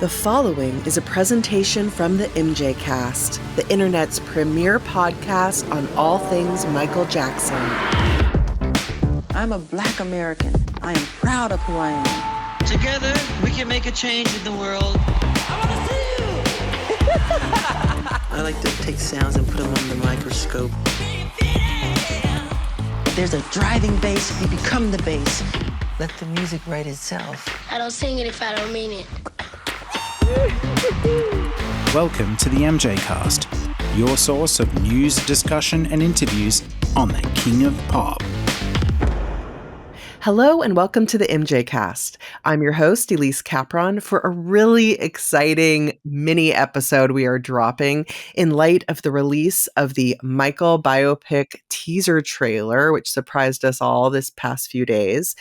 The following is a presentation from the MJCast, the internet's premier podcast on all things Michael Jackson. I'm a Black American. I am proud of who I am. Together, we can make a change in the world. I want to see you! I like to take sounds and put them under the microscope. There's a driving bass, you become the bass. Let the music write itself. I don't sing it if I don't mean it. Welcome to the MJCast, your source of news, discussion, and interviews on the King of Pop. Hello and welcome to the MJCast. I'm your host, Elise Capron, for a really exciting mini episode we are dropping in light of the release of the Michael biopic teaser trailer, which surprised us all this past few days.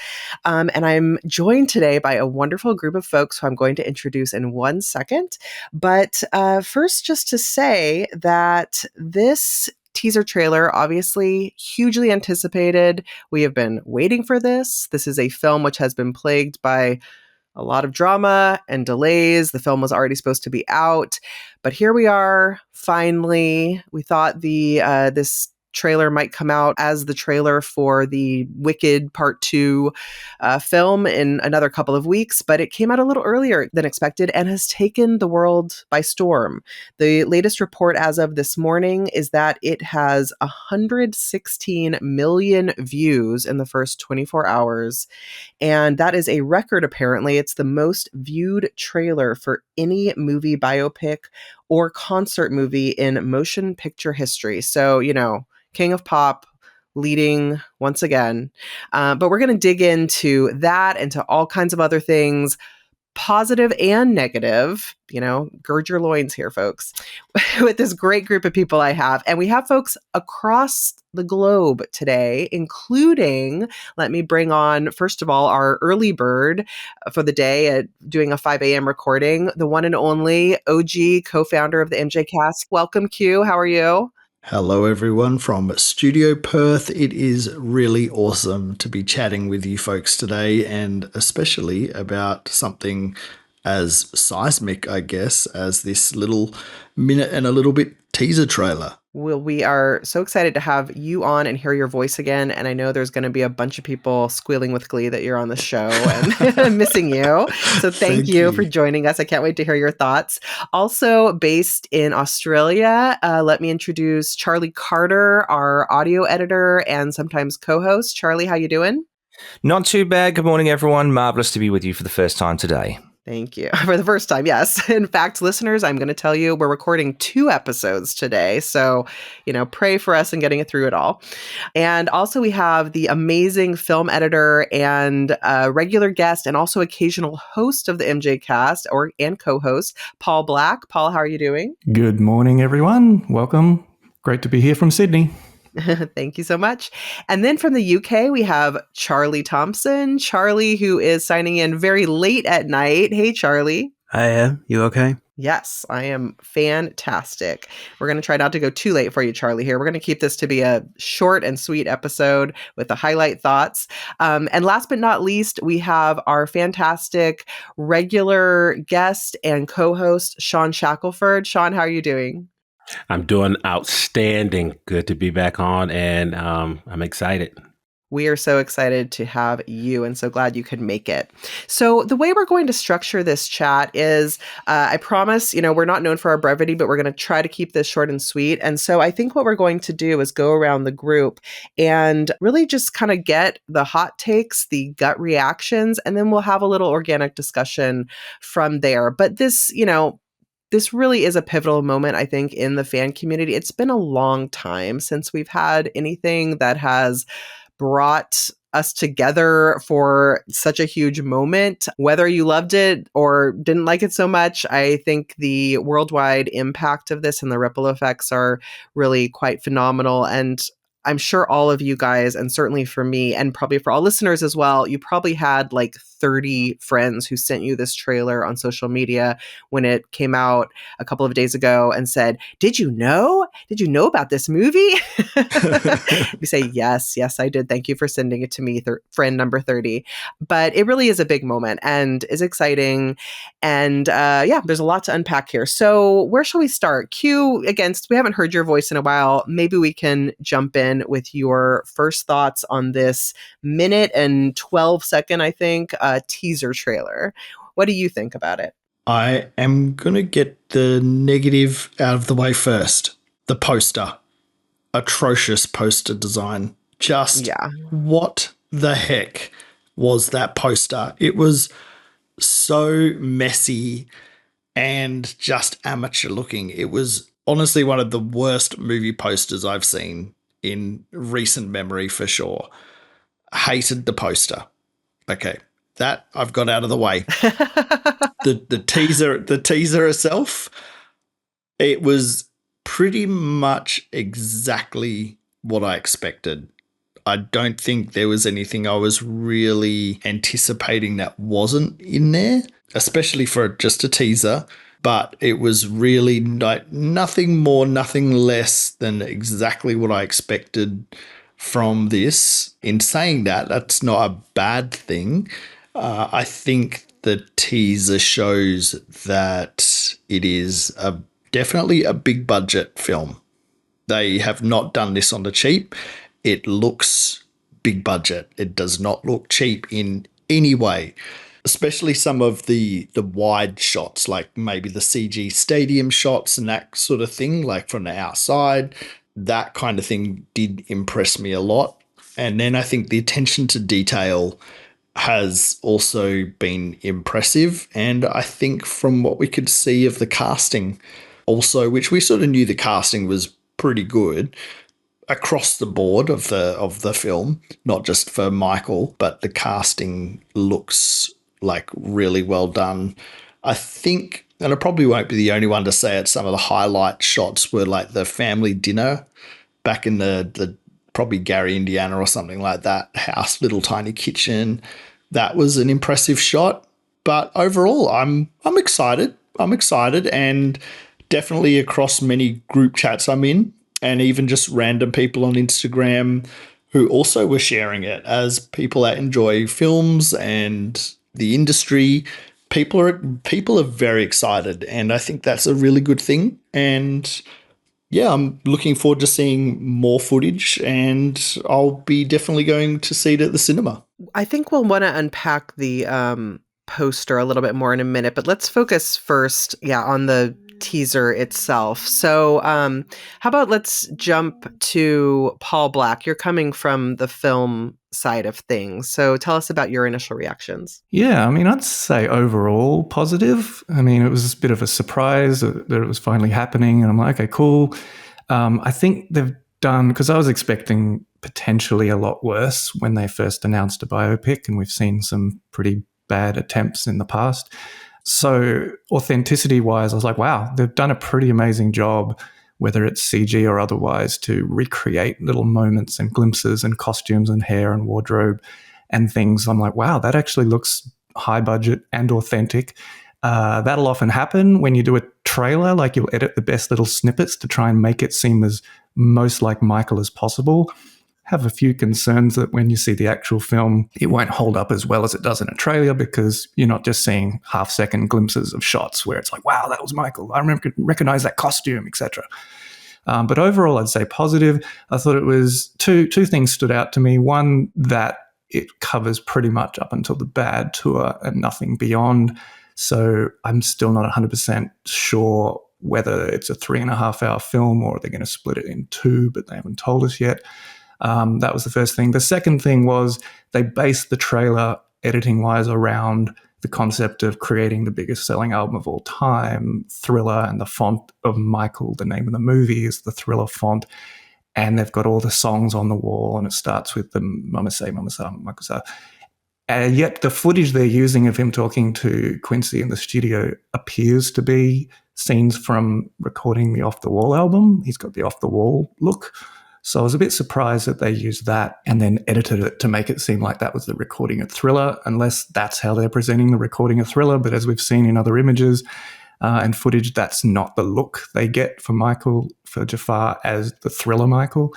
And I'm joined today by a wonderful group of folks who I'm going to introduce in 1 second. But first, just to say that this teaser trailer, obviously hugely anticipated. We have been waiting for this. This is a film which has been plagued by a lot of drama and delays. The film was already supposed to be out, but here we are. Finally, we thought this trailer might come out as the trailer for the Wicked Part 2 film in another couple of weeks, but it came out a little earlier than expected and has taken the world by storm. The latest report as of this morning is that it has 116 million views in the first 24 hours, and that is a record apparently. It's the most viewed trailer for any movie, biopic, or concert movie in motion picture history. So, King of Pop leading once again. But we're going to dig into that and to all kinds of other things, positive and negative. Gird your loins here, folks, with this great group of people I have. And we have folks across the globe today, including, let me bring on, first of all, our early bird for the day at doing a 5 a.m. recording, the one and only OG co-founder of the MJCast. Welcome, Q. How are you? Hello, everyone from Studio Perth. It is really awesome to be chatting with you folks today, and especially about something as seismic, I guess, as this little minute and a little bit teaser trailer. Well, we are so excited to have you on and hear your voice again. And I know there's going to be a bunch of people squealing with glee that you're on the show and missing you. So thank you for joining us. I can't wait to hear your thoughts. Also based in Australia, let me introduce Charlie Carter, our audio editor and sometimes co-host. Charlie, how you doing? Not too bad. Good morning, everyone. Marvelous to be with you for the first time today. Thank you. For the first time, yes. In fact, listeners, I'm going to tell you we're recording 2 episodes today. So, pray for us in getting it through it all. And also we have the amazing film editor and regular guest and also occasional host of the MJCast and co-host, Paul Black. Paul, how are you doing? Good morning, everyone. Welcome. Great to be here from Sydney. Thank you so much. And then from the UK, we have Charlie Thomson. Charlie, who is signing in very late at night. Hey, Charlie. I am. You okay? Yes, I am fantastic. We're going to try not to go too late for you, Charlie, here. We're going to keep this to be a short and sweet episode with the highlight thoughts. And last but not least, we have our fantastic regular guest and co-host, Shawn Shackelford. Shawn, how are you doing? I'm doing outstanding. Good to be back on, and I'm excited. We are so excited to have you and so glad you could make it. So the way we're going to structure this chat is, I promise, we're not known for our brevity, but we're going to try to keep this short and sweet. And so I think what we're going to do is go around the group and really just kind of get the hot takes, the gut reactions, and then we'll have a little organic discussion from there. But this really is a pivotal moment, I think, in the fan community. It's been a long time since we've had anything that has brought us together for such a huge moment. Whether you loved it or didn't like it so much, I think the worldwide impact of this and the ripple effects are really quite phenomenal. And I'm sure all of you guys, and certainly for me, and probably for all listeners as well, you probably had like 30 friends who sent you this trailer on social media when it came out a couple of days ago and said, did you know? Did you know about this movie? We say, yes, I did. Thank you for sending it to me, friend number 30. But it really is a big moment and is exciting. And there's a lot to unpack here. So where shall we start? Q, again, we haven't heard your voice in a while. Maybe we can jump in with your first thoughts on this minute and 12-second, I think, teaser trailer. What do you think about it? I am going to get the negative out of the way first. The poster. Atrocious poster design. Just what the heck was that poster? It was so messy and just amateur looking. It was honestly one of the worst movie posters I've seen in recent memory for sure. Hated the poster. Okay, that I've got out of the way. The teaser itself, it was pretty much exactly what I expected. I don't think there was anything I was really anticipating that wasn't in there, especially for just a teaser. But it was really like nothing more, nothing less than exactly what I expected from this. In saying that, that's not a bad thing. I think the teaser shows that it is definitely a big budget film. They have not done this on the cheap. It looks big budget. It does not look cheap in any way, especially some of the wide shots, like maybe the CG stadium shots and that sort of thing, like from the outside. That kind of thing did impress me a lot. And then I think the attention to detail has also been impressive. And I think from what we could see of the casting also, which we sort of knew the casting was pretty good across the board of the film, not just for Michael, but the casting looks like really well done. I think, and I probably won't be the only one to say it, some of the highlight shots were like the family dinner back in the probably Gary, Indiana or something like that house, little tiny kitchen. That was an impressive shot. But overall, I'm excited. I'm excited, and definitely across many group chats I'm in, and even just random people on Instagram who also were sharing it as people that enjoy films and the industry. People are very excited, and I think that's a really good thing. And yeah, I'm looking forward to seeing more footage, and I'll be definitely going to see it at the cinema. I think we'll want to unpack the poster a little bit more in a minute, but let's focus first, on the teaser itself. So how about let's jump to Paul Black. You're coming from the film side of things. So tell us about your initial reactions. Yeah, I mean, I'd say overall positive. I mean, it was a bit of a surprise that it was finally happening. And I'm like, okay, cool. I think they've done, because I was expecting potentially a lot worse when they first announced a biopic, and we've seen some pretty bad attempts in the past. So authenticity-wise, I was like, wow, they've done a pretty amazing job, whether it's CG or otherwise, to recreate little moments and glimpses and costumes and hair and wardrobe and things. I'm like, wow, that actually looks high budget and authentic. That'll often happen when you do a trailer, like you'll edit the best little snippets to try and make it seem as most like Michael as possible. Have a few concerns that when you see the actual film, it won't hold up as well as it does in a trailer, because you're not just seeing half-second glimpses of shots where it's like, wow, that was Michael. I recognize that costume, etc. But overall, I'd say positive. I thought it was two things stood out to me. One, that it covers pretty much up until the Bad tour and nothing beyond. So I'm still not 100% sure whether it's a 3.5-hour film or they're going to split it in two, but they haven't told us yet. That was the first thing. The second thing was they based the trailer editing-wise around the concept of creating the biggest selling album of all time, Thriller, and the font of Michael, the name of the movie, is the Thriller font. And they've got all the songs on the wall, and it starts with the Mama Say, Mama Say, Michael Say. And yet the footage they're using of him talking to Quincy in the studio appears to be scenes from recording the Off the Wall album. He's got the Off the Wall look. So I was a bit surprised that they used that and then edited it to make it seem like that was the recording of Thriller, unless that's how they're presenting the recording of Thriller. But as we've seen in other images and footage, that's not the look they get for Jaafar as the Thriller Michael.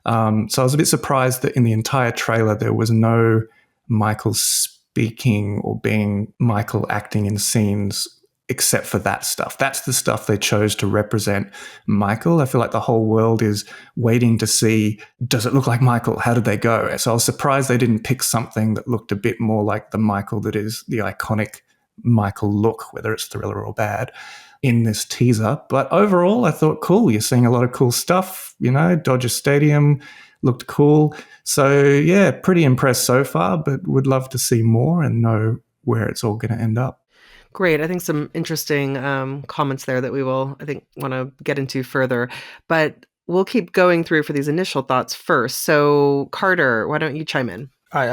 So I was a bit surprised that in the entire trailer there was no Michael speaking or being Michael acting in scenes except for that stuff. That's the stuff they chose to represent Michael. I feel like the whole world is waiting to see, does it look like Michael? How did they go? So I was surprised they didn't pick something that looked a bit more like the Michael that is the iconic Michael look, whether it's Thriller or Bad, in this teaser. But overall, I thought, cool, you're seeing a lot of cool stuff. Dodger Stadium looked cool. So yeah, pretty impressed so far, but would love to see more and know where it's all going to end up. Great. I think some interesting comments there that we will, I think, want to get into further. But we'll keep going through for these initial thoughts first. So Carter, why don't you chime in? I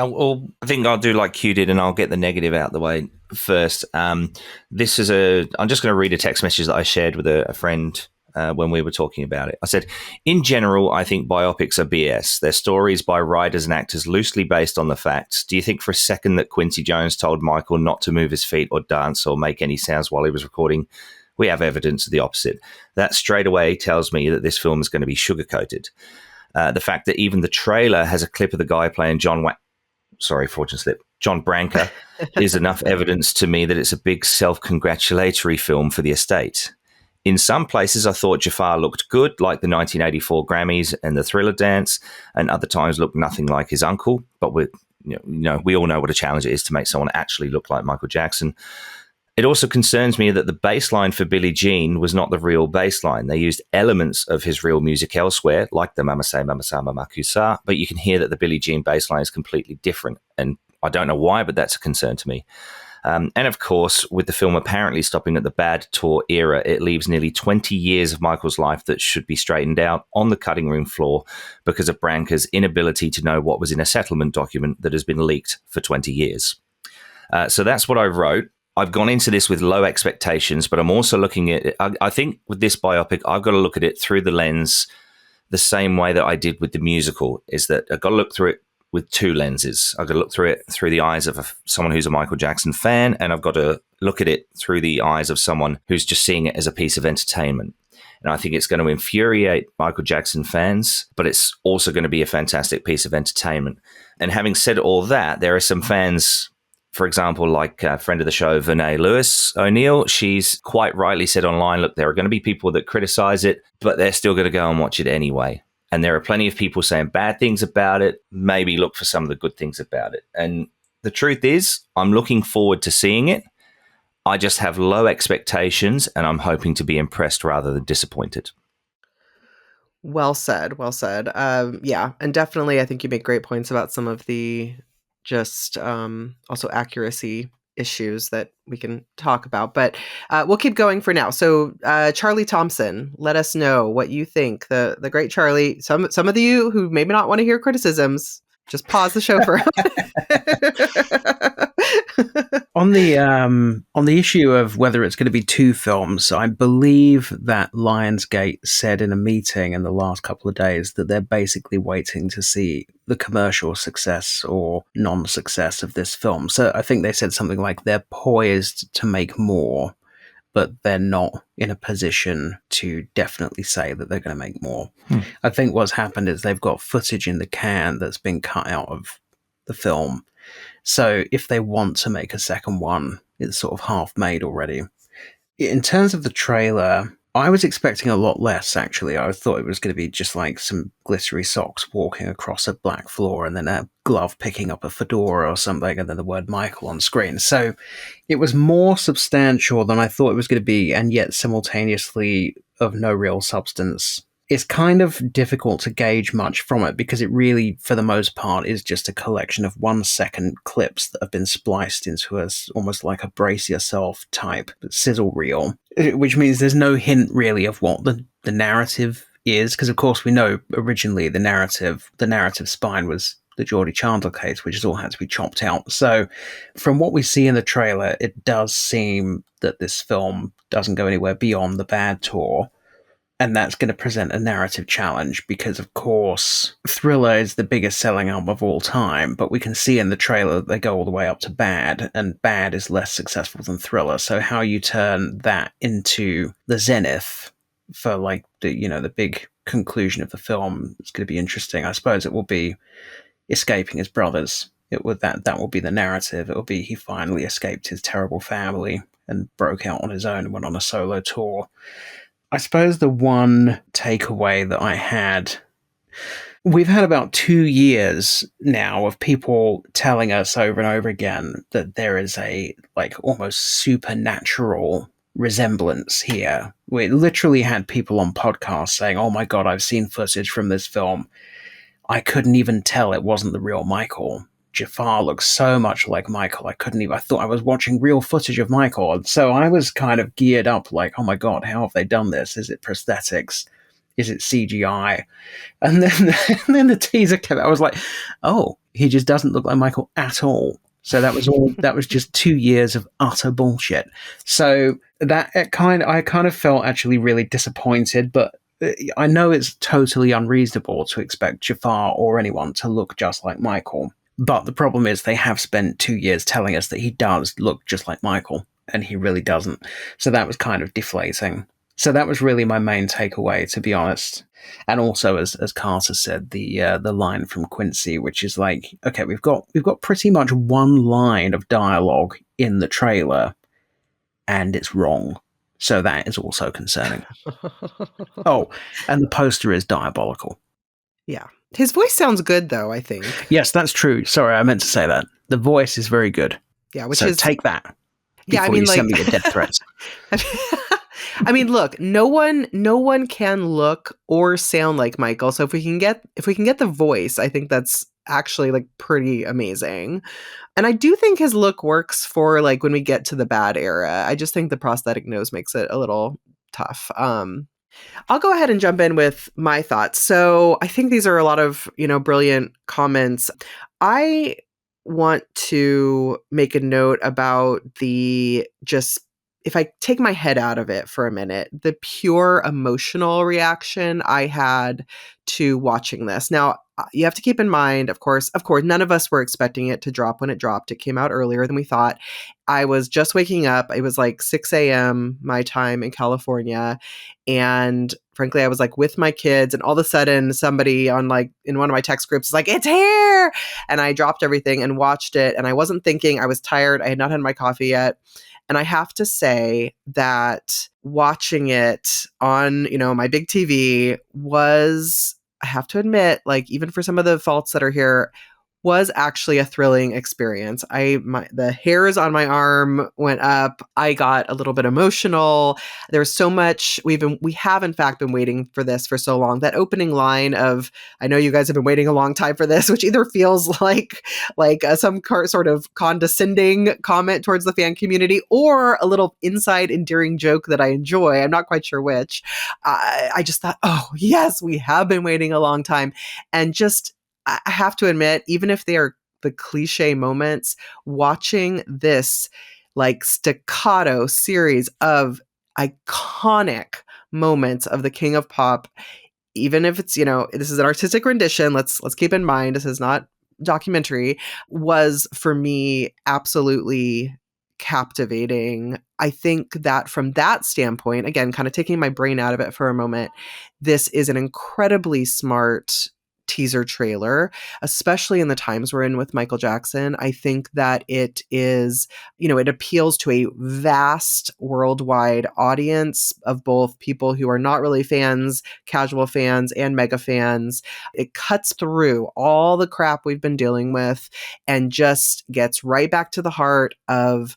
think I'll do like Q did, and I'll get the negative out the way first. I'm just going to read a text message that I shared with a friend when we were talking about it. I said, in general, I think biopics are BS. They're stories by writers and actors loosely based on the facts. Do you think for a second that Quincy Jones told Michael not to move his feet or dance or make any sounds while he was recording? We have evidence of the opposite. That straight away tells me that this film is going to be sugar-coated. The fact that even the trailer has a clip of the guy playing John Branca is enough evidence to me that it's a big self-congratulatory film for the estate. In some places, I thought Jaafar looked good, like the 1984 Grammys and the Thriller dance, and other times looked nothing like his uncle. But we all know what a challenge it is to make someone actually look like Michael Jackson. It also concerns me that the bass line for Billie Jean was not the real bass line. They used elements of his real music elsewhere, like the Mama Say, Mama Sa, Mama Kusa, but you can hear that the Billie Jean bass line is completely different. And I don't know why, but that's a concern to me. And of course, with the film apparently stopping at the Bad Tour era, it leaves nearly 20 years of Michael's life that should be straightened out on the cutting room floor because of Branca's inability to know what was in a settlement document that has been leaked for 20 years. So that's what I wrote. I've gone into this with low expectations, but I'm also looking at it. I think with this biopic, I've got to look at it through the lens the same way that I did with the musical, is that I've got to look through it with two lenses. I've got to look through it through the eyes of someone who's a Michael Jackson fan, and I've got to look at it through the eyes of someone who's just seeing it as a piece of entertainment. And I think it's going to infuriate Michael Jackson fans, but it's also going to be a fantastic piece of entertainment. And having said all that, there are some fans, for example, like a friend of the show, Vinay Lewis O'Neill, she's quite rightly said online, look, there are going to be people that criticize it, but they're still going to go and watch it anyway. And there are plenty of people saying bad things about it. Maybe look for some of the good things about it. And the truth is, I'm looking forward to seeing it. I just have low expectations, and I'm hoping to be impressed rather than disappointed. Well said. Well said. Yeah. And definitely, I think you make great points about some of the just also accuracy issues that we can talk about, but we'll keep going for now. So Charlie Thomson, let us know what you think. The great Charlie, some of you who maybe not want to hear criticisms, just pause the show for on the issue of whether it's going to be two films. I believe that Lionsgate said in a meeting in the last couple of days that they're basically waiting to see the commercial success or non-success of this film. So I think they said something like they're poised to make more, but they're not in a position to definitely say that they're going to make more. I think what's happened is they've got footage in the can that's been cut out of the film. So if they want to make a second one, it's sort of half made already. In terms of the trailer, I was expecting a lot less, actually. I thought it was going to be just like some glittery socks walking across a black floor and then a glove picking up a fedora or something and then the word Michael on screen. So it was more substantial than I thought it was going to be, and yet simultaneously of no real substance. It's kind of difficult to gauge much from it because it really, for the most part, is just a collection of 1 second clips that have been spliced into almost like a brace yourself type sizzle reel, which means there's no hint really of what the narrative is, because of course we know originally the narrative spine was the Geordie Chandler case, which has all had to be chopped out. So from what we see in the trailer, it does seem that this film doesn't go anywhere beyond the Bad Tour. And that's going to present a narrative challenge because, of course, Thriller is the biggest selling album of all time, but we can see in the trailer that they go all the way up to Bad, and Bad is less successful than Thriller. So how you turn that into the zenith for like the big conclusion of the film is going to be interesting. I suppose it will be escaping his brothers. That will be the narrative. It will be he finally escaped his terrible family and broke out on his own and went on a solo tour. I suppose the one takeaway that I had, we've had about 2 years now of people telling us over and over again that there is a like almost supernatural resemblance here. We literally had people on podcasts saying, "Oh my God, I've seen footage from this film. I couldn't even tell it wasn't the real Michael. Jaafar looks so much like Michael. I thought I was watching real footage of Michael." And so I was kind of geared up like, oh my God, how have they done this? Is it prosthetics? Is it CGI? And then the teaser came out. I was like, oh, he just doesn't look like Michael at all. So that was just 2 years of utter bullshit. So I kind of felt actually really disappointed, but I know it's totally unreasonable to expect Jaafar or anyone to look just like Michael. But the problem is they have spent 2 years telling us that he does look just like Michael, and he really doesn't. So that was kind of deflating. So that was really my main takeaway, to be honest. And also, as Carter said, the line from Quincy, which is like, okay, we've got pretty much one line of dialogue in the trailer, and it's wrong. So that is also concerning. Oh, and the poster is diabolical. Yeah. His voice sounds good, though, I think. Yes, that's true. Sorry, I meant to say that. The voice is very good. Yeah, take that. Yeah, I mean, send me your death threats. I mean, look, no one can look or sound like Michael. So if we can get the voice, I think that's actually like pretty amazing. And I do think his look works for like when we get to the Bad era. I just think the prosthetic nose makes it a little tough. I'll go ahead and jump in with my thoughts. So I think these are a lot of, brilliant comments. I want to make a note about if I take my head out of it for a minute, the pure emotional reaction I had to watching this. Now, you have to keep in mind, of course, none of us were expecting it to drop when it dropped. It came out earlier than we thought. I was just waking up. It was like 6 a.m. my time in California. And frankly, I was like with my kids, and all of a sudden somebody on like in one of my text groups is like, "It's here." And I dropped everything and watched it. And I wasn't thinking, I was tired. I had not had my coffee yet. And I have to say that watching it on, my big TV was, I have to admit, like even for some of the faults that are here, was actually a thrilling experience. The hairs on my arm went up. I got a little bit emotional. There's so much we have in fact been waiting for this for so long. That opening line of, "I know you guys have been waiting a long time for this," which either feels like some sort of condescending comment towards the fan community or a little inside endearing joke that I enjoy. I'm not quite sure which. I just thought, oh yes, we have been waiting a long time. And just, I have to admit, even if they are the cliche moments, watching this like staccato series of iconic moments of the King of Pop, even if it's, this is an artistic rendition, let's keep in mind, this is not documentary, was for me absolutely captivating. I think that from that standpoint, again, kind of taking my brain out of it for a moment, this is an incredibly smart teaser trailer, especially in the times we're in with Michael Jackson. I think that it is, it appeals to a vast worldwide audience of both people who are not really fans, casual fans, and mega fans. It cuts through all the crap we've been dealing with and just gets right back to the heart of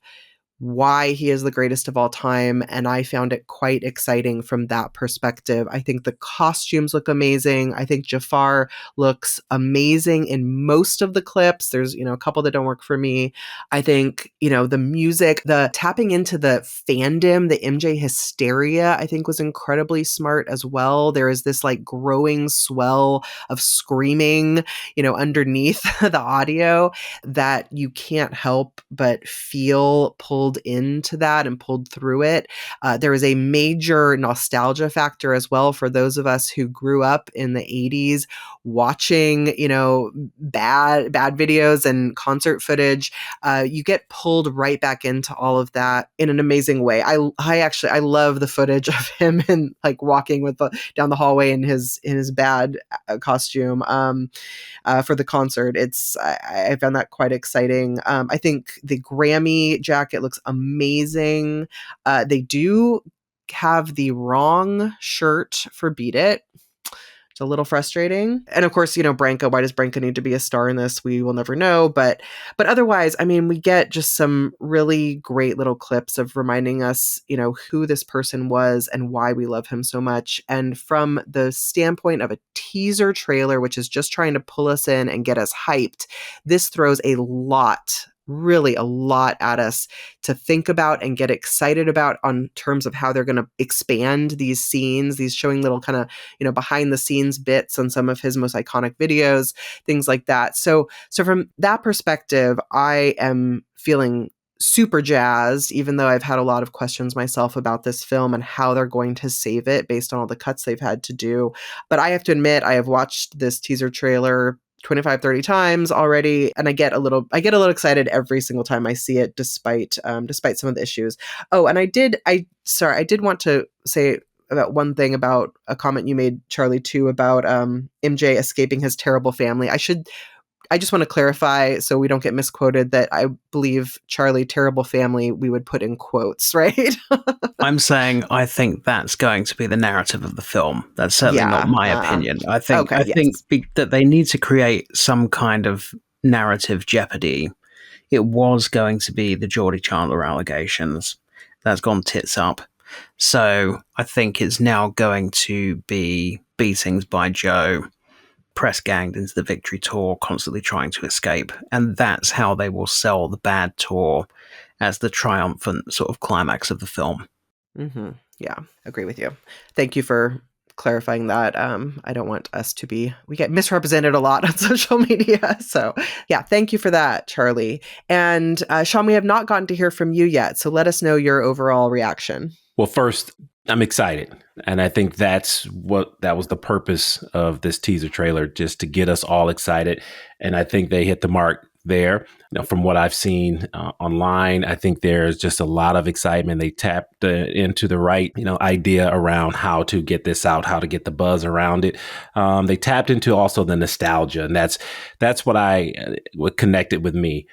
why he is the greatest of all time. And I found it quite exciting from that perspective. I think the costumes look amazing. I think Jaafar looks amazing in most of the clips. There's, a couple that don't work for me. I think, the music, the tapping into the fandom, the MJ hysteria, I think was incredibly smart as well. There is this like growing swell of screaming, underneath the audio that you can't help but feel pulled pulled into that and pulled through it. There is a major nostalgia factor as well for those of us who grew up in the 80s watching, bad videos and concert footage. You get pulled right back into all of that in an amazing way. I love the footage of him and like walking down the hallway in his bad costume for the concert. I found that quite exciting. I think the Grammy jacket looks amazing. They do have the wrong shirt for Beat It. It's a little frustrating. And of course, Branka, why does Branka need to be a star in this? We will never know. But otherwise, I mean, we get just some really great little clips of reminding us, who this person was and why we love him so much. And from the standpoint of a teaser trailer, which is just trying to pull us in and get us hyped, this throws really a lot at us to think about and get excited about on terms of how they're going to expand these scenes, these showing little kind of, behind the scenes bits on some of his most iconic videos, things like that. So from that perspective, I am feeling super jazzed, even though I've had a lot of questions myself about this film and how they're going to save it based on all the cuts they've had to do. But I have to admit, I have watched this teaser trailer 25, 30 times already. And I get a little excited every single time I see it, despite some of the issues. Oh, and I did want to say about one thing about a comment you made, Charlie, too, about MJ escaping his terrible family. I just want to clarify so we don't get misquoted that I believe Charlie terrible family we would put in quotes, right? I'm saying I think that's going to be the narrative of the film. That's certainly not my opinion. I think that they need to create some kind of narrative jeopardy. It was going to be the Geordie Chandler allegations. That's gone tits up. So I think it's now going to be beatings by Joe, press ganged into the Victory Tour, constantly trying to escape. And that's how they will sell the bad tour as the triumphant sort of climax of the film. Mm-hmm. Yeah, agree with you. Thank you for clarifying that. I don't want us we get misrepresented a lot on social media. So yeah, thank you for that, Charlie. And Shawn, we have not gotten to hear from you yet. So let us know your overall reaction. Well, first, I'm excited. And I think that was the purpose of this teaser trailer, just to get us all excited. And I think they hit the mark there. From what I've seen online, I think there's just a lot of excitement. They tapped into the right, idea around how to get this out, how to get the buzz around it. They tapped into also the nostalgia, and that's what connected with me.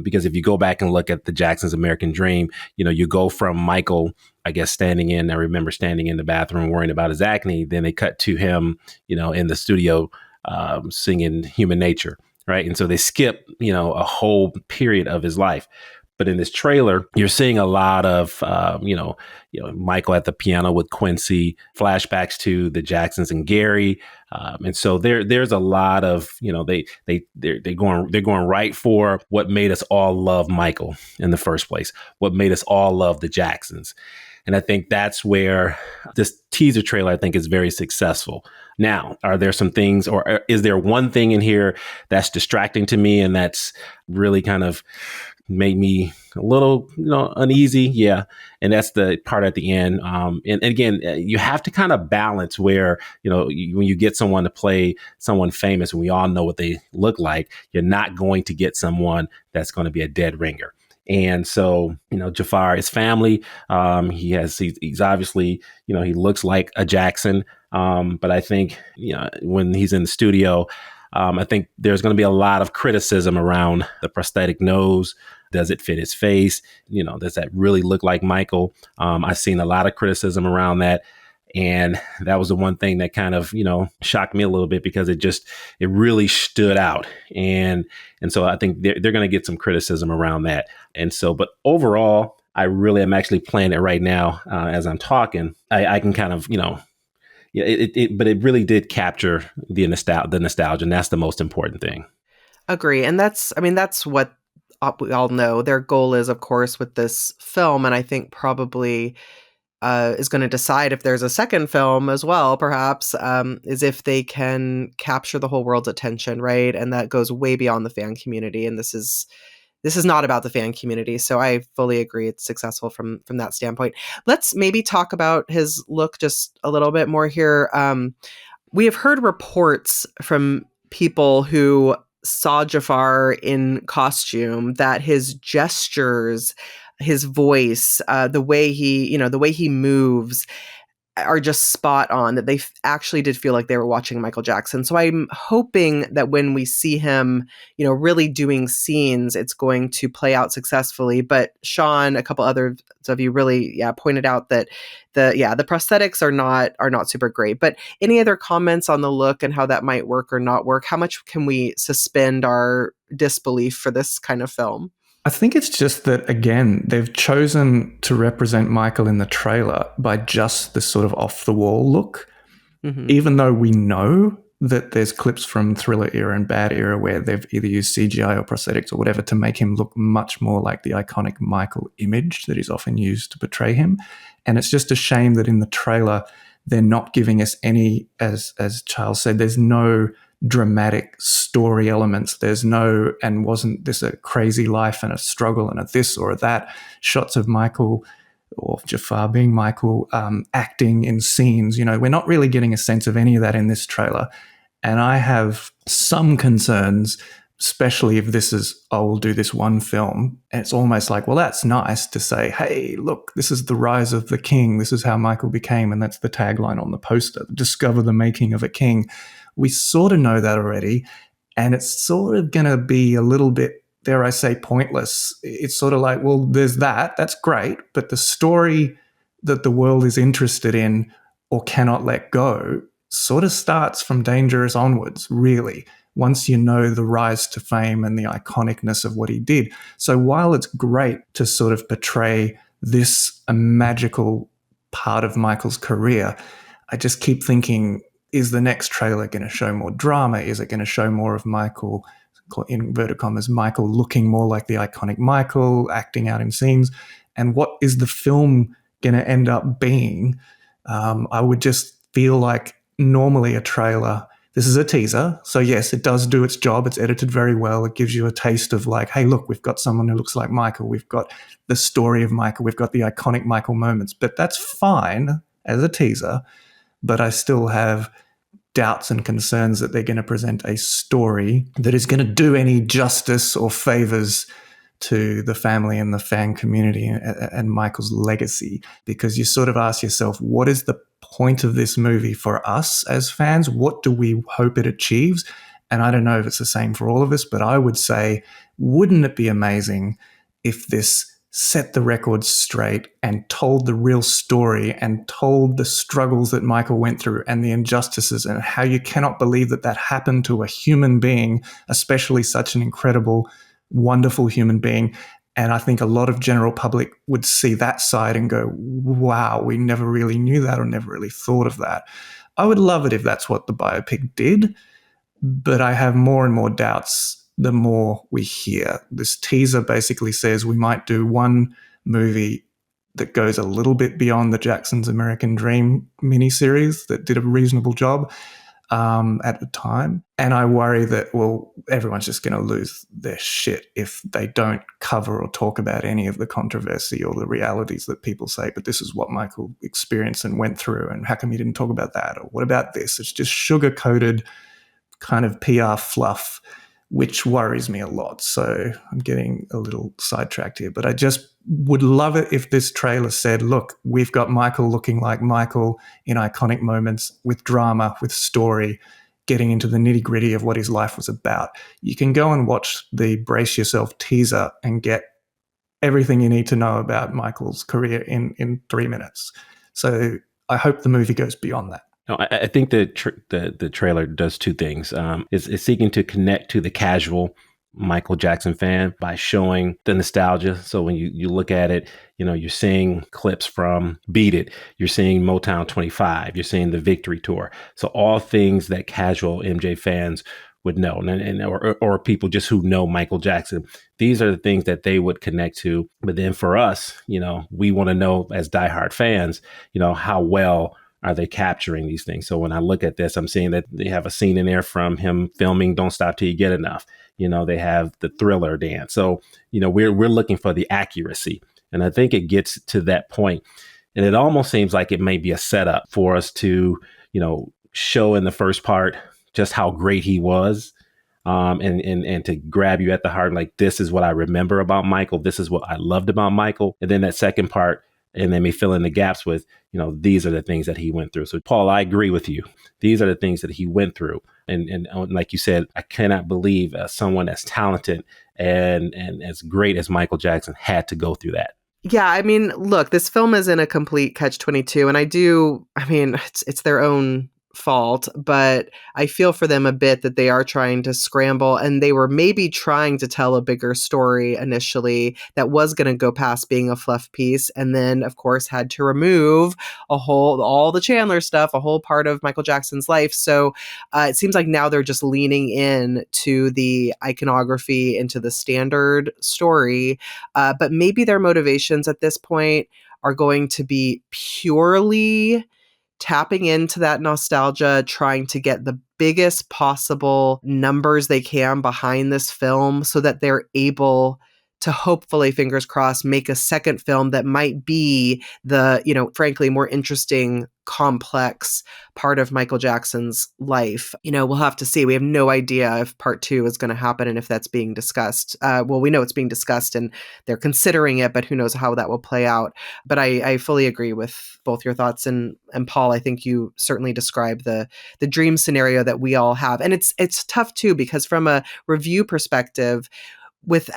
Because if you go back and look at the Jackson's American Dream, you go from Michael, I guess, I remember standing in the bathroom worrying about his acne. Then they cut to him, in the studio singing Human Nature. Right. And so they skip, a whole period of his life. But in this trailer, you're seeing a lot of, Michael at the piano with Quincy, flashbacks to the Jacksons and Gary. And so there's a lot of, they're going right for what made us all love Michael in the first place, what made us all love the Jacksons. And I think that's where this teaser trailer, I think, is very successful. Now, are there some things, or is there one thing in here that's distracting to me and that's really kind of made me a little, uneasy? Yeah. And that's the part at the end. And again, you have to kind of balance where, when you get someone to play someone famous and we all know what they look like, you're not going to get someone that's going to be a dead ringer. And so, Jaafar, his family, he's obviously, he looks like a Jackson. But I think, when he's in the studio, I think there's going to be a lot of criticism around the prosthetic nose. Does it fit his face? Does that really look like Michael? I've seen a lot of criticism around that. And that was the one thing that kind of, shocked me a little bit, because it really stood out. And so I think they're going to get some criticism around that. And so, but overall, I really am actually playing it right now as I'm talking. I can kind of, but it really did capture the nostalgia. And that's the most important thing. Agree. And that's what we all know. Their goal is, of course, with this film. And I think probably is going to decide if there's a second film as well, perhaps, is if they can capture the whole world's attention, right? And that goes way beyond the fan community. And this is this is not about the fan community. So I fully agree it's successful from that standpoint. Let's maybe talk about his look just a little bit more here. We have heard reports from people who saw Jaafar in costume that his gestures, his voice, the way he moves are just spot on, that they actually did feel like they were watching Michael Jackson. So I'm hoping that when we see him, really doing scenes, it's going to play out successfully. But Shawn, a couple others of you really, pointed out that the prosthetics are not super great. But any other comments on the look and how that might work or not work? How much can we suspend our disbelief for this kind of film? I think it's just that, again, they've chosen to represent Michael in the trailer by just this sort of off-the-wall look, even though we know that there's clips from Thriller era and Bad era where they've either used CGI or prosthetics or whatever to make him look much more like the iconic Michael image that is often used to portray him. And it's just a shame that in the trailer, they're not giving us any, as Charles said, there's no dramatic story elements. There's no, and wasn't this a crazy life and a struggle and a this or a that, shots of Michael or Jaafar being Michael acting in scenes. We're not really getting a sense of any of that in this trailer. And I have some concerns, especially if this is, we'll do this one film. And it's almost like, well, that's nice to say, hey, look, this is the rise of the king. This is how Michael became. And that's the tagline on the poster, discover the making of a king. We sort of know that already, and it's sort of going to be a little bit, dare I say, pointless. It's sort of like, well, there's that's great, but the story that the world is interested in or cannot let go sort of starts from Dangerous onwards, really, once you know the rise to fame and the iconicness of what he did. So while it's great to sort of portray this a magical part of Michael's career, I just keep thinking, is the next trailer going to show more drama? Is it going to show more of Michael, in inverted commas, Michael looking more like the iconic Michael, acting out in scenes? And what is the film going to end up being? I would just feel like normally a trailer, this is a teaser. So yes, it does do its job. It's edited very well. It gives you a taste of like, hey, look, we've got someone who looks like Michael. We've got the story of Michael. We've got the iconic Michael moments. But that's fine as a teaser. But I still have doubts and concerns that they're going to present a story that is going to do any justice or favors to the family and the fan community and Michael's legacy. Because you sort of ask yourself, what is the point of this movie for us as fans? What do we hope it achieves? And I don't know if it's the same for all of us, but I would say, wouldn't it be amazing if this set the record straight and told the real story and told the struggles that Michael went through and the injustices and how you cannot believe that happened to a human being, especially such an incredible, wonderful human being. And I think a lot of general public would see that side and go, wow, we never really knew that or never really thought of that. I would love it if that's what the biopic did, but I have more and more doubts the more we hear. This teaser basically says we might do one movie that goes a little bit beyond the Jackson's American Dream miniseries that did a reasonable job at the time. And I worry that, well, everyone's just going to lose their shit if they don't cover or talk about any of the controversy or the realities that people say, but this is what Michael experienced and went through, and how come you didn't talk about that? Or what about this? It's just sugar-coated kind of PR fluff, which worries me a lot. So I'm getting a little sidetracked here, but I just would love it if this trailer said, look, we've got Michael looking like Michael in iconic moments, with drama, with story, getting into the nitty gritty of what his life was about. You can go and watch the Brace Yourself teaser and get everything you need to know about Michael's career in 3 minutes. So I hope the movie goes beyond that. No, I think the trailer does two things. It's seeking to connect to the casual Michael Jackson fan by showing the nostalgia. So when you look at it, you're seeing clips from Beat It, you're seeing Motown 25, you're seeing the Victory Tour. So all things that casual MJ fans would know, or people just who know Michael Jackson. These are the things that they would connect to. But then for us, we want to know as diehard fans, how well are they capturing these things? So when I look at this, I'm seeing that they have a scene in there from him filming Don't Stop Till You Get Enough. They have the Thriller dance. So, we're looking for the accuracy. And I think it gets to that point. And it almost seems like it may be a setup for us to, show in the first part just how great he was. And to grab you at the heart, like, this is what I remember about Michael. This is what I loved about Michael. And then that second part, and then me fill in the gaps with, these are the things that he went through. So, Paul, I agree with you. These are the things that he went through. And like you said, I cannot believe someone as talented and as great as Michael Jackson had to go through that. Yeah, I mean, look, this film is in a complete catch-22, and it's their own fault, but I feel for them a bit that they are trying to scramble, and they were maybe trying to tell a bigger story initially that was going to go past being a fluff piece, and then of course had to remove all the Chandler stuff, a whole part of Michael Jackson's life. So it seems like now they're just leaning in to the iconography, into the standard story, but maybe their motivations at this point are going to be purely tapping into that nostalgia, trying to get the biggest possible numbers they can behind this film so that they're able to hopefully, fingers crossed, make a second film that might be the, frankly, more interesting, complex part of Michael Jackson's life. We'll have to see. We have no idea if part 2 is going to happen and if that's being discussed. Well, we know it's being discussed and they're considering it, but who knows how that will play out. But I fully agree with both your thoughts. And Paul, I think you certainly describe the dream scenario that we all have. And it's tough too, because from a review perspective, with,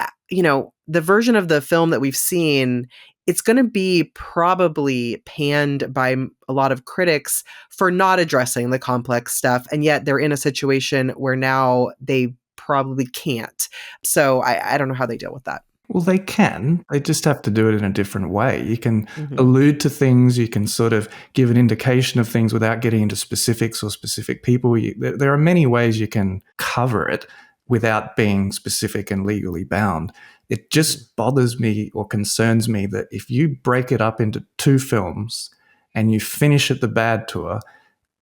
the version of the film that we've seen, it's going to be probably panned by a lot of critics for not addressing the complex stuff. And yet they're in a situation where now they probably can't. So I don't know how they deal with that. Well, they can. They just have to do it in a different way. You can allude to things. You can sort of give an indication of things without getting into specifics or specific people. There are many ways you can cover it without being specific and legally bound. It just bothers me or concerns me that if you break it up into 2 films and you finish at the bad tour,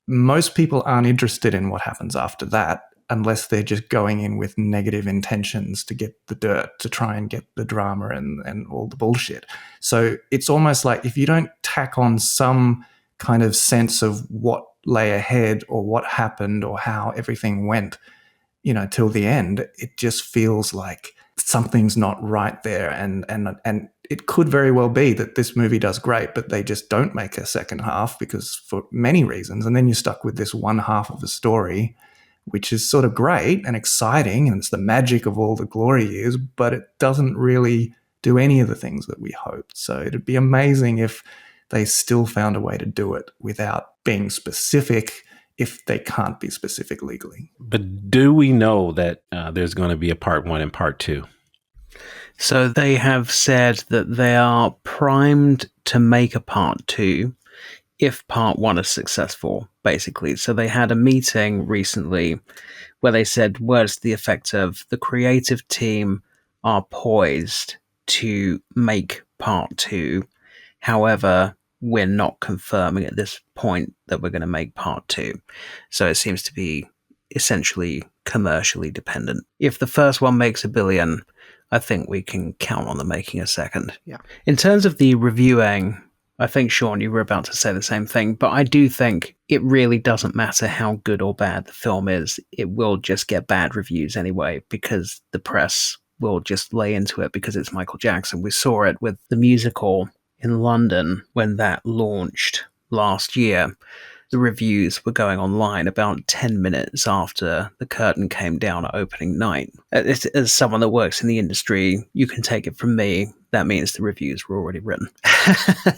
most people aren't interested in what happens after that unless they're just going in with negative intentions to get the dirt, to try and get the drama and all the bullshit. So it's almost like if you don't tack on some kind of sense of what lay ahead or what happened or how everything went, till the end, it just feels like something's not right there. And it could very well be that this movie does great, but they just don't make a second half because for many reasons. And then you're stuck with this one half of the story, which is sort of great and exciting. And it's the magic of all the glory years, but it doesn't really do any of the things that we hoped. So it'd be amazing if they still found a way to do it without being specific, if they can't be specific legally. But do we know that there's going to be a part 1 and part 2? So they have said that they are primed to make a part 2 if part 1 is successful, basically. So they had a meeting recently where they said words to the effect of the creative team are poised to make part 2. However, we're not confirming at this point that we're going to make part 2. So it seems to be essentially commercially dependent. If the first one makes $1 billion, I think we can count on them making a second. Yeah. In terms of the reviewing, I think, Shawn, you were about to say the same thing, but I do think it really doesn't matter how good or bad the film is. It will just get bad reviews anyway, because the press will just lay into it because it's Michael Jackson. We saw it with the musical in London when that launched last year. The reviews were going online about 10 minutes after the curtain came down at opening night. As someone that works in the industry, you can take it from me, that means the reviews were already written.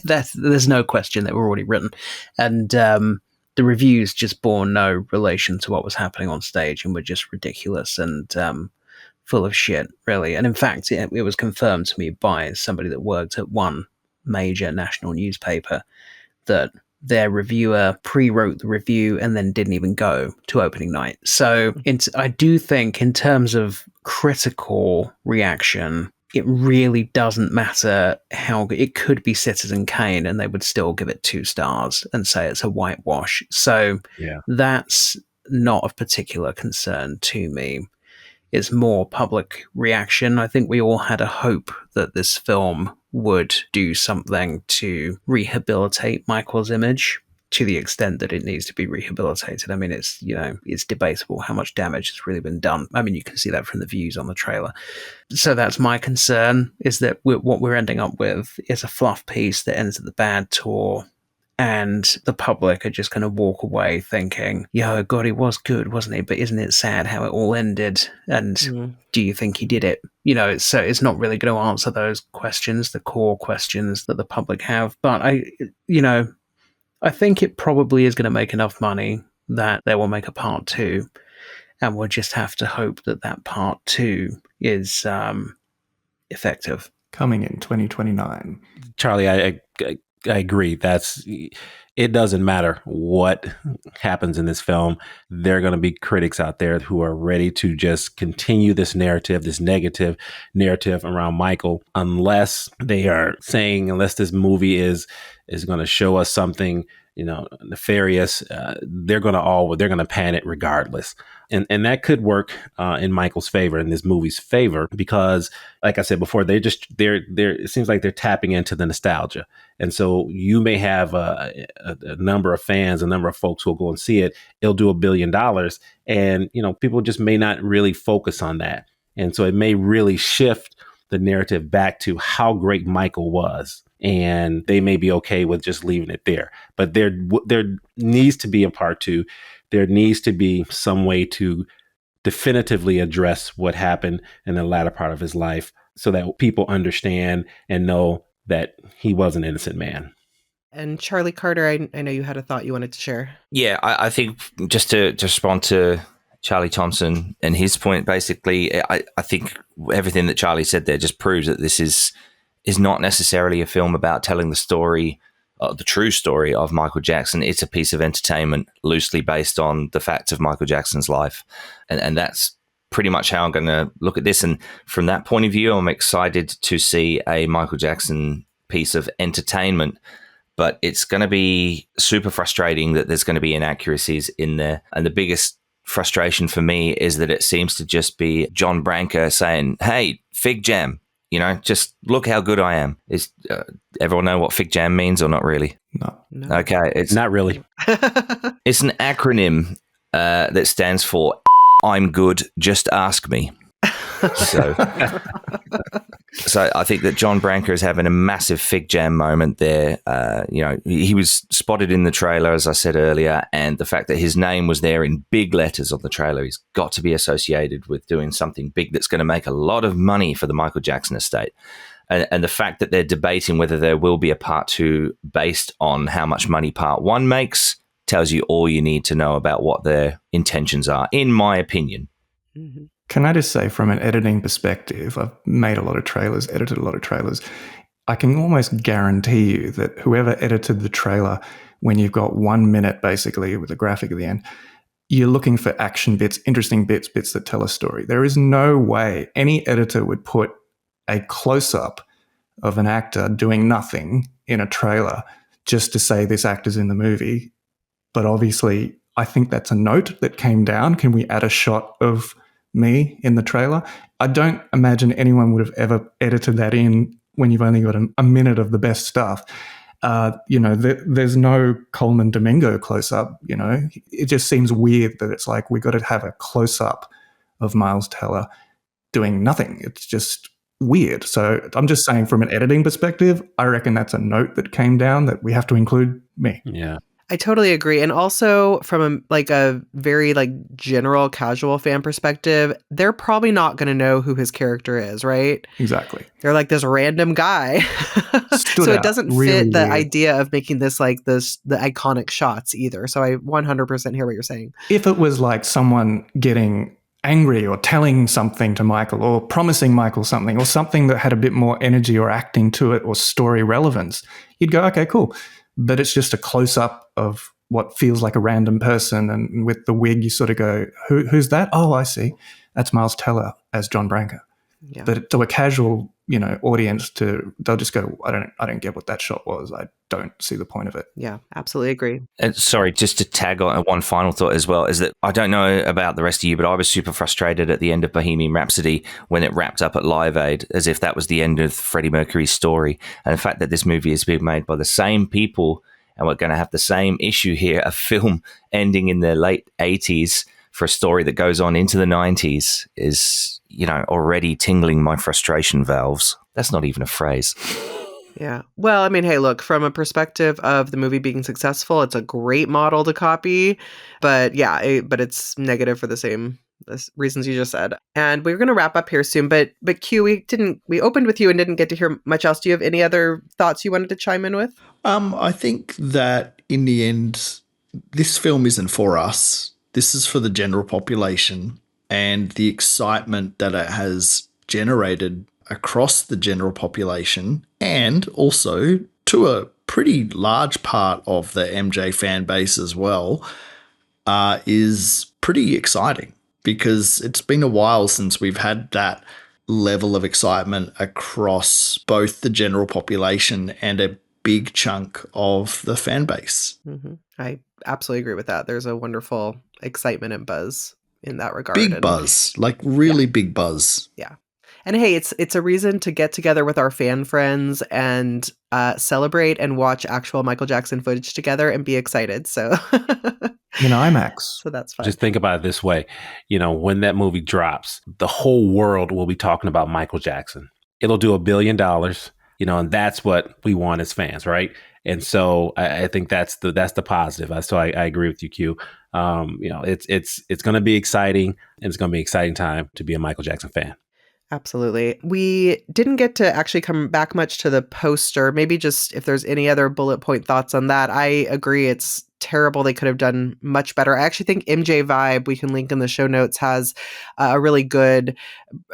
There's no question they were already written. And the reviews just bore no relation to what was happening on stage and were just ridiculous and full of shit, really. And in fact, it was confirmed to me by somebody that worked at one major national newspaper that their reviewer pre-wrote the review and then didn't even go to opening night. So I do think in terms of critical reaction, it really doesn't matter how it could be Citizen Kane and they would still give it 2 stars and say it's a whitewash. So that's not of particular concern to me. It's more public reaction. I think we all had a hope that this film would do something to rehabilitate Michael's image to the extent that it needs to be rehabilitated. I mean, it's debatable how much damage has really been done. I mean, you can see that from the views on the trailer. So that's my concern, is that what we're ending up with is a fluff piece that ends at the bad tour, and the public are just going to walk away thinking, yo, God, he was good, wasn't he? But isn't it sad how it all ended? And do you think he did it? So it's not really going to answer those questions, the core questions that the public have. But I think it probably is going to make enough money that they will make a part 2. And we'll just have to hope that that part 2 is effective. Coming in 2029. Charlie, I agree. It doesn't matter what happens in this film. There are going to be critics out there who are ready to just continue this narrative, this negative narrative around Michael, unless this movie is going to show us something, nefarious. They're going to pan it regardless. And that could work in Michael's favor, in this movie's favor, because, like I said before, it seems like they're tapping into the nostalgia. And so you may have a number of fans, a number of folks who will go and see it. It'll do $1 billion. And, people just may not really focus on that. And so it may really shift the narrative back to how great Michael was. And they may be okay with just leaving it there. But there needs to be a part 2. There needs to be some way to definitively address what happened in the latter part of his life so that people understand and know that he was an innocent man. And Charlie Carter, I know you had a thought you wanted to share. Yeah, I think just to respond to Charlie Thomson and his point, basically, I think everything that Charlie said there just proves that this is not necessarily a film about telling the story, the true story of Michael Jackson. It's a piece of entertainment loosely based on the facts of Michael Jackson's life. And that's pretty much how I'm going to look at this. And from that point of view, I'm excited to see a Michael Jackson piece of entertainment, but it's going to be super frustrating that there's going to be inaccuracies in there. And the biggest frustration for me is that it seems to just be John Branca saying, hey, fig jam. Just look how good I am. Is everyone know what fig jam means or not really? No. Okay. It's not really. It's an acronym that stands for I'm good, just ask me. So I think that John Branca is having a massive fig jam moment there. He was spotted in the trailer, as I said earlier, and the fact that his name was there in big letters on the trailer, he's got to be associated with doing something big that's going to make a lot of money for the Michael Jackson estate. And the fact that they're debating whether there will be a part 2 based on how much money part 1 makes tells you all you need to know about what their intentions are, in my opinion. Mm-hmm. Can I just say, from an editing perspective, I've made a lot of trailers, edited a lot of trailers. I can almost guarantee you that whoever edited the trailer, when you've got 1 minute basically with a graphic at the end, you're looking for action bits, interesting bits that tell a story. There is no way any editor would put a close-up of an actor doing nothing in a trailer just to say this actor's in the movie. But obviously, I think that's a note that came down. Can we add a shot of me in the trailer? I don't imagine anyone would have ever edited that in when you've only got a minute of the best stuff. There's no Coleman Domingo close-up. It just seems weird that it's like we got to have a close-up of Miles Teller doing nothing. It's just weird. So I'm just saying, from an editing perspective, I reckon that's a note that came down that we have to include me. Yeah. I totally agree. And also from a very general casual fan perspective, they're probably not going to know who his character is, right? Exactly. They're like this random guy. So it doesn't fit the idea of making this the iconic shots either. So I 100% hear what you're saying. If it was like someone getting angry or telling something to Michael or promising Michael something or something that had a bit more energy or acting to it or story relevance, you'd go, okay, cool. But it's just a close-up of what feels like a random person, and with the wig you sort of go, who's that? Oh, I see. That's Miles Teller as John Branca. Yeah. But to a casual audience they'll just go, I don't get what that shot was. I don't see the point of it. Yeah, absolutely agree. Sorry, just to tag on one final thought as well, is that I don't know about the rest of you, but I was super frustrated at the end of Bohemian Rhapsody when it wrapped up at Live Aid, as if that was the end of Freddie Mercury's story. And the fact that this movie is being made by the same people, and we're going to have the same issue here, a film ending in the late 80s for a story that goes on into the 90s is, already tingling my frustration valves. That's not even a phrase. Yeah. Well, I mean, hey, look, from a perspective of the movie being successful, it's a great model to copy. But yeah, but it's negative for the same reasons you just said. And we're going to wrap up here soon. But Q, we opened with you and didn't get to hear much else. Do you have any other thoughts you wanted to chime in with? I think that in the end, this film isn't for us. This is for the general population, and the excitement that it has generated across the general population, and also to a pretty large part of the MJ fan base as well, is pretty exciting, because it's been a while since we've had that level of excitement across both the general population and a big chunk of the fan base. Mm-hmm. I absolutely agree with that. There's a wonderful excitement and buzz in that regard. Big buzz, like really big buzz. Yeah. And hey, it's a reason to get together with our fan friends and celebrate and watch actual Michael Jackson footage together and be excited. So in IMAX. So that's fine. Just think about it this way. When that movie drops, the whole world will be talking about Michael Jackson. It'll do $1 billion, and that's what we want as fans, right? And so I think that's the positive. So I agree with you, Q. It's going to be exciting, and it's going to be an exciting time to be a Michael Jackson fan. Absolutely. We didn't get to actually come back much to the poster. Maybe just if there's any other bullet point thoughts on that. I agree. It's terrible. They could have done much better. I actually think MJ Vibe, we can link in the show notes, has a really good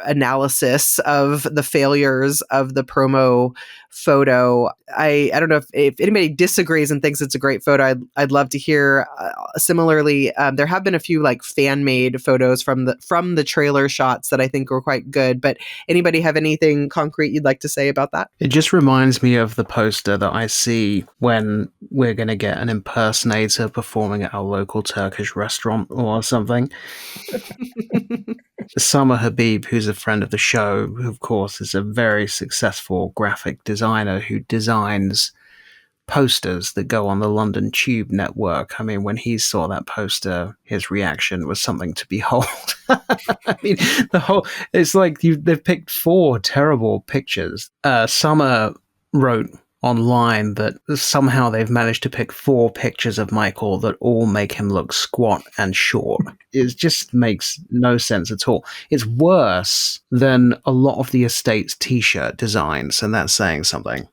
analysis of the failures of the promo photo. I don't know if anybody disagrees and thinks it's a great photo. I'd love to hear. Similarly, there have been a few like fan made photos from the trailer shots that I think were quite good. But anybody have anything concrete you'd like to say about that? It just reminds me of the poster that I see when we're going to get an impersonator performing at our local Turkish restaurant or something. Summer Habib, who's a friend of the show, who of course is a very successful graphic designer who designs posters that go on the London Tube network. I mean, when he saw that poster, his reaction was something to behold. I mean, it's like they've picked 4 terrible pictures. Summer wrote online that somehow they've managed to pick 4 pictures of Michael that all make him look squat and short. It just makes no sense at all. It's worse than a lot of the estate's t-shirt designs, and that's saying something.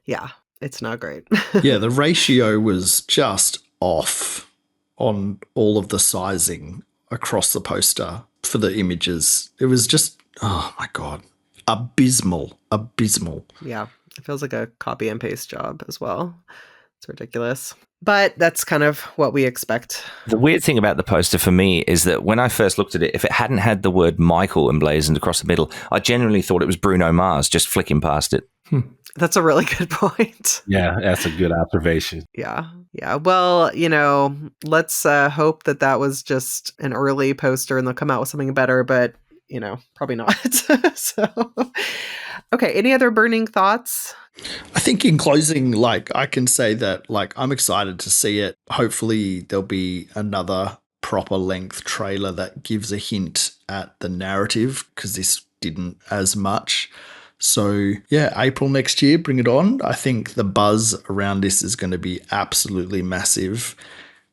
Yeah, it's not great. Yeah, the ratio was just off on all of the sizing across the poster for the images. It was just, oh my God, abysmal. Yeah, it feels like a copy and paste job as well. It's ridiculous. But that's kind of what we expect. The weird thing about the poster for me is that when I first looked at it, if it hadn't had the word Michael emblazoned across the middle, I genuinely thought it was Bruno Mars just flicking past it. That's a really good point. Yeah, that's a good observation. Yeah. Well, let's hope that was just an early poster and they'll come out with something better, but, probably not. So, okay. Any other burning thoughts? I think in closing, I can say that, I'm excited to see it. Hopefully there'll be another proper length trailer that gives a hint at the narrative, because this didn't as much. So, yeah, April next year, bring it on. I think the buzz around this is going to be absolutely massive.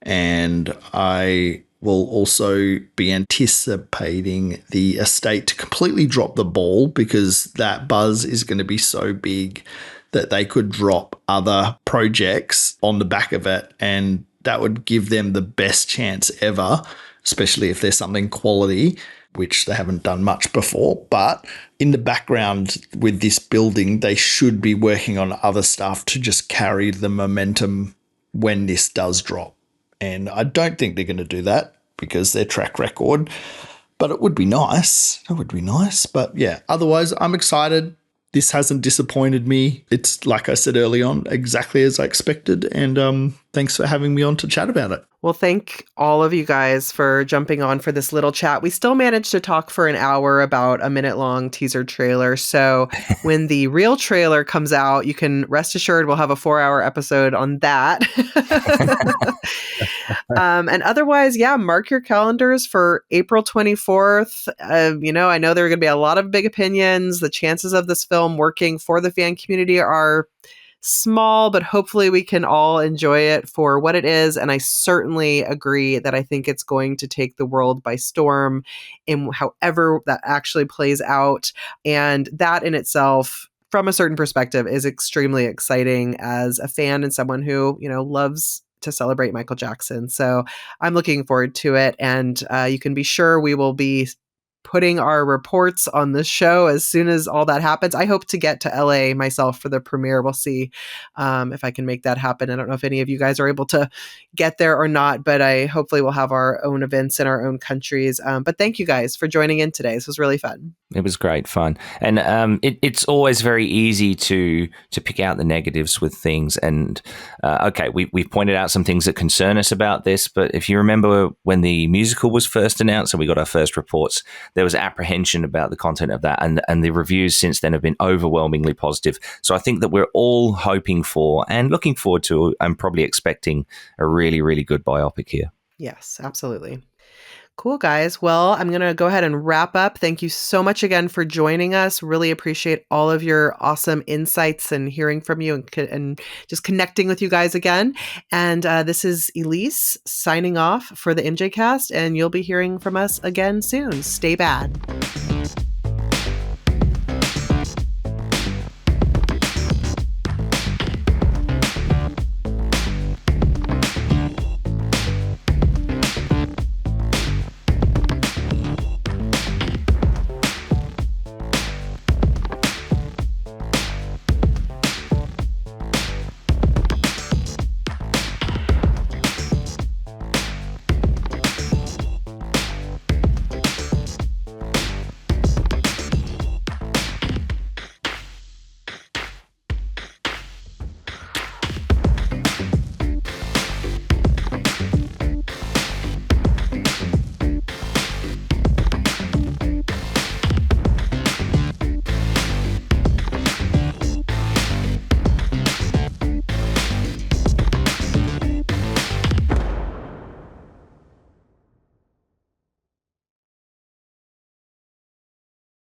And I will also be anticipating the estate to completely drop the ball, because that buzz is going to be so big that they could drop other projects on the back of it, and that would give them the best chance ever, especially if there's something quality, which they haven't done much before. But in the background with this building, they should be working on other stuff to just carry the momentum when this does drop. And I don't think they're going to do that, because their track record But it would be nice. It would be nice. But yeah, otherwise, I'm excited. This hasn't disappointed me. It's, like I said early on, exactly as I expected. And thanks for having me on to chat about it. Well, thank all of you guys for jumping on for this little chat. We still managed to talk for an hour about a minute-long teaser trailer. So when the real trailer comes out, you can rest assured we'll have a 4-hour episode on that. And otherwise, yeah, mark your calendars for April 24th. I know there are going to be a lot of big opinions. The chances of this film working for the fan community are small, but hopefully we can all enjoy it for what it is. And I certainly agree that I think it's going to take the world by storm in however that actually plays out. And that in itself, from a certain perspective, is extremely exciting as a fan and someone who, loves to celebrate Michael Jackson. So I'm looking forward to it. And you can be sure we will be putting our reports on the show as soon as all that happens. I hope to get to LA myself for the premiere. We'll see if I can make that happen. I don't know if any of you guys are able to get there or not, but I hopefully we'll have our own events in our own countries. But thank you guys for joining in today. This was really fun. It was great fun. And it's always very easy to pick out the negatives with things. And we've pointed out some things that concern us about this. But if you remember when the musical was first announced and we got our first reports, there was apprehension about the content of that. And the reviews since then have been overwhelmingly positive. So I think that we're all hoping for and looking forward to and probably expecting a really, really good biopic here. Yes, absolutely. Cool, guys. Well, I'm going to go ahead and wrap up. Thank you so much again for joining us. Really appreciate all of your awesome insights and hearing from you and just connecting with you guys again. And this is Elise signing off for the MJCast, and you'll be hearing from us again soon. Stay bad.